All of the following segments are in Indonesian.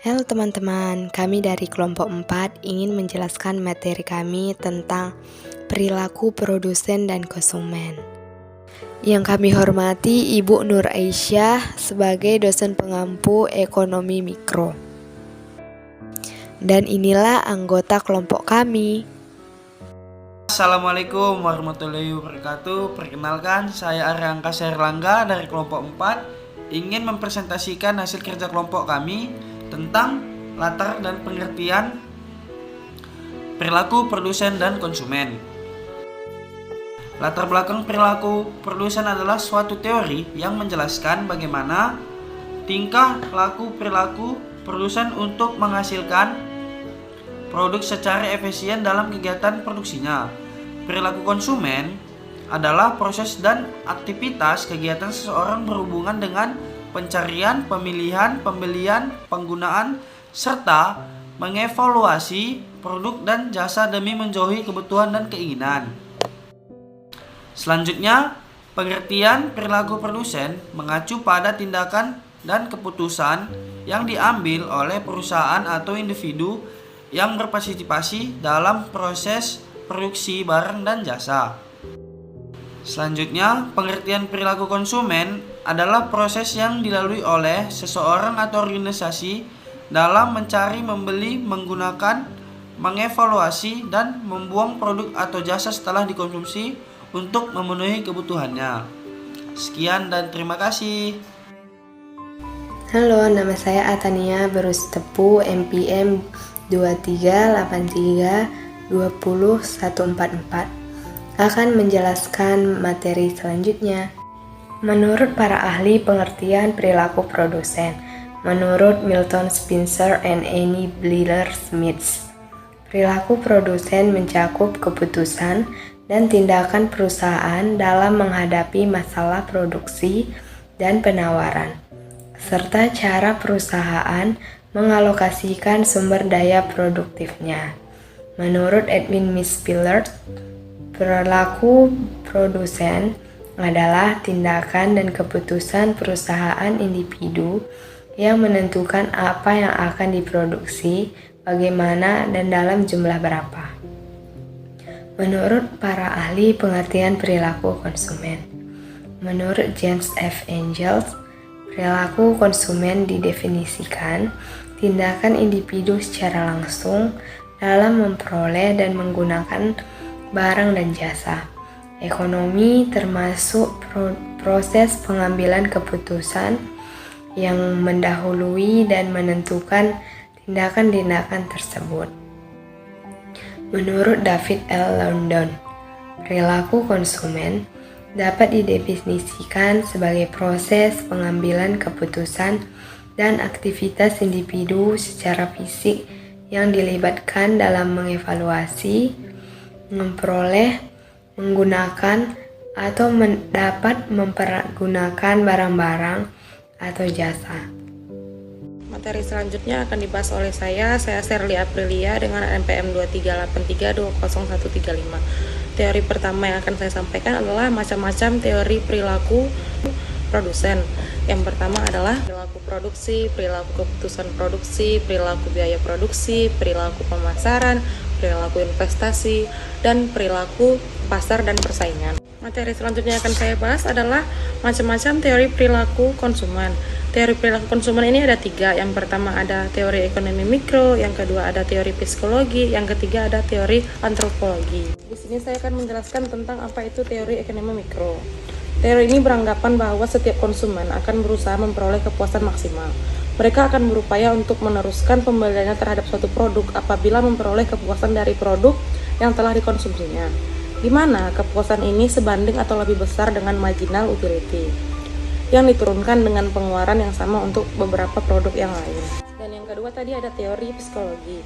Halo teman-teman, kami dari kelompok 4 ingin menjelaskan materi kami tentang perilaku produsen dan konsumen. Yang kami hormati Ibu Nur Aisyah sebagai dosen pengampu ekonomi mikro. Dan inilah anggota kelompok kami. Assalamualaikum warahmatullahi wabarakatuh. Perkenalkan, saya Aryangka Serlangga dari kelompok 4 ingin mempresentasikan hasil kerja kelompok kami tentang latar dan pengertian perilaku produsen dan konsumen. Latar belakang perilaku produsen adalah suatu teori yang menjelaskan bagaimana tingkah laku perilaku produsen untuk menghasilkan produk secara efisien dalam kegiatan produksinya. Perilaku konsumen adalah proses dan aktivitas kegiatan seseorang berhubungan dengan pencarian, pemilihan, pembelian, penggunaan, serta mengevaluasi produk dan jasa demi menjauhi kebutuhan dan keinginan. Selanjutnya, pengertian perilaku produsen mengacu pada tindakan dan keputusan yang diambil oleh perusahaan atau individu yang berpartisipasi dalam proses produksi barang dan jasa. Selanjutnya, pengertian perilaku konsumen adalah proses yang dilalui oleh seseorang atau organisasi dalam mencari, membeli, menggunakan, mengevaluasi, dan membuang produk atau jasa setelah dikonsumsi untuk memenuhi kebutuhannya. Sekian dan terima kasih. Halo, nama saya Atania Berustepu, MPM 2383201144. Akan menjelaskan materi selanjutnya. Menurut para ahli pengertian perilaku produsen, menurut Milton Spencer and Annie Bleeler Smith, perilaku produsen mencakup keputusan dan tindakan perusahaan dalam menghadapi masalah produksi dan penawaran, serta cara perusahaan mengalokasikan sumber daya produktifnya. Menurut Edwin Miller, perilaku produsen adalah tindakan dan keputusan perusahaan individu yang menentukan apa yang akan diproduksi, bagaimana, dan dalam jumlah berapa. Menurut para ahli pengertian perilaku konsumen, menurut James F. Engels, perilaku konsumen didefinisikan tindakan individu secara langsung dalam memperoleh dan menggunakan barang dan jasa. Ekonomi termasuk proses pengambilan keputusan yang mendahului dan menentukan tindakan-tindakan tersebut. Menurut David L. London, perilaku konsumen dapat didefinisikan sebagai proses pengambilan keputusan dan aktivitas individu secara fisik yang dilibatkan dalam mengevaluasi, memperoleh, menggunakan, atau dapat mempergunakan barang-barang atau jasa. Materi selanjutnya akan dibahas oleh saya Sherly Aprilia dengan NPM 2383201135. Teori pertama yang akan saya sampaikan adalah macam-macam teori perilaku produsen. Yang pertama adalah perilaku produksi, perilaku keputusan produksi, perilaku biaya produksi, perilaku pemasaran, perilaku investasi, dan perilaku pasar dan persaingan. Materi selanjutnya yang akan saya bahas adalah macam-macam teori perilaku konsumen. Teori perilaku konsumen ini ada 3. Yang pertama ada teori ekonomi mikro, yang kedua ada teori psikologi, yang ketiga ada teori antropologi. Di sini saya akan menjelaskan tentang apa itu teori ekonomi mikro. Teori ini beranggapan bahwa setiap konsumen akan berusaha memperoleh kepuasan maksimal. Mereka akan berupaya untuk meneruskan pembeliannya terhadap suatu produk apabila memperoleh kepuasan dari produk yang telah dikonsumsinya, di mana kepuasan ini sebanding atau lebih besar dengan marginal utility yang diturunkan dengan pengeluaran yang sama untuk beberapa produk yang lain. Dan yang kedua tadi ada teori psikologi.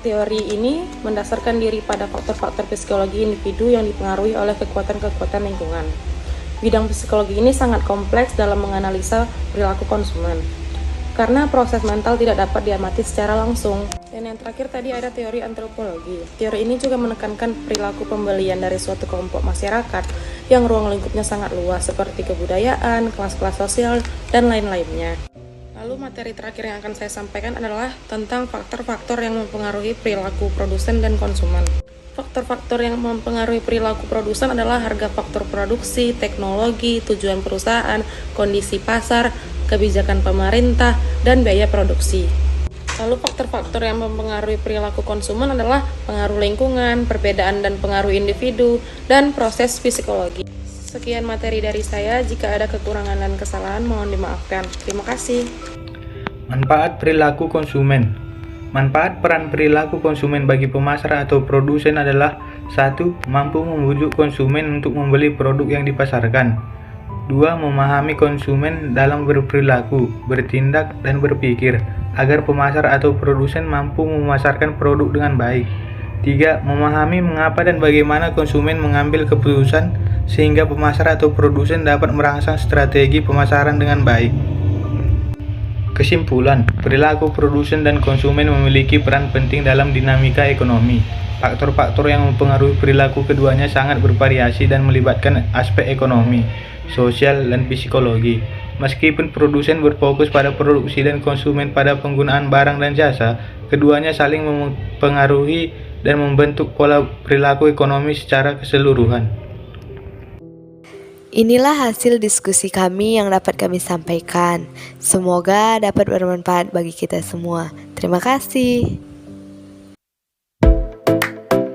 Teori ini mendasarkan diri pada faktor-faktor psikologi individu yang dipengaruhi oleh kekuatan-kekuatan lingkungan. Bidang psikologi ini sangat kompleks dalam menganalisa perilaku konsumen, karena proses mental tidak dapat diamati secara langsung. Dan yang terakhir tadi ada teori antropologi. Teori ini juga menekankan perilaku pembelian dari suatu kelompok masyarakat yang ruang lingkupnya sangat luas seperti kebudayaan, kelas-kelas sosial, dan lain-lainnya. Lalu Lalu materi terakhir yang akan saya sampaikan adalah tentang faktor-faktor yang mempengaruhi perilaku produsen dan konsumen. Faktor-faktor yang mempengaruhi perilaku produsen adalah harga faktor produksi, teknologi, tujuan perusahaan, kondisi pasar, kebijakan pemerintah, dan biaya produksi. Lalu faktor-faktor yang mempengaruhi perilaku konsumen adalah pengaruh lingkungan, perbedaan dan pengaruh individu, dan proses psikologi. Sekian materi dari saya, jika ada kekurangan dan kesalahan mohon dimaafkan. Terima kasih. Manfaat perilaku konsumen. Manfaat peran perilaku konsumen bagi pemasar atau produsen adalah 1. Mampu membujuk konsumen untuk membeli produk yang dipasarkan. 2. Memahami konsumen dalam berperilaku, bertindak, dan berpikir, agar pemasar atau produsen mampu memasarkan produk dengan baik. 3. Memahami mengapa dan bagaimana konsumen mengambil keputusan, sehingga pemasar atau produsen dapat merangsang strategi pemasaran dengan baik. Kesimpulan, perilaku produsen dan konsumen memiliki peran penting dalam dinamika ekonomi. Faktor-faktor yang mempengaruhi perilaku keduanya sangat bervariasi dan melibatkan aspek ekonomi, sosial, dan psikologi. Meskipun produsen berfokus pada produksi dan konsumen pada penggunaan barang dan jasa, keduanya saling mempengaruhi dan membentuk pola perilaku ekonomi secara keseluruhan. Inilah hasil diskusi kami yang dapat kami sampaikan. Semoga dapat bermanfaat bagi kita semua. Terima kasih.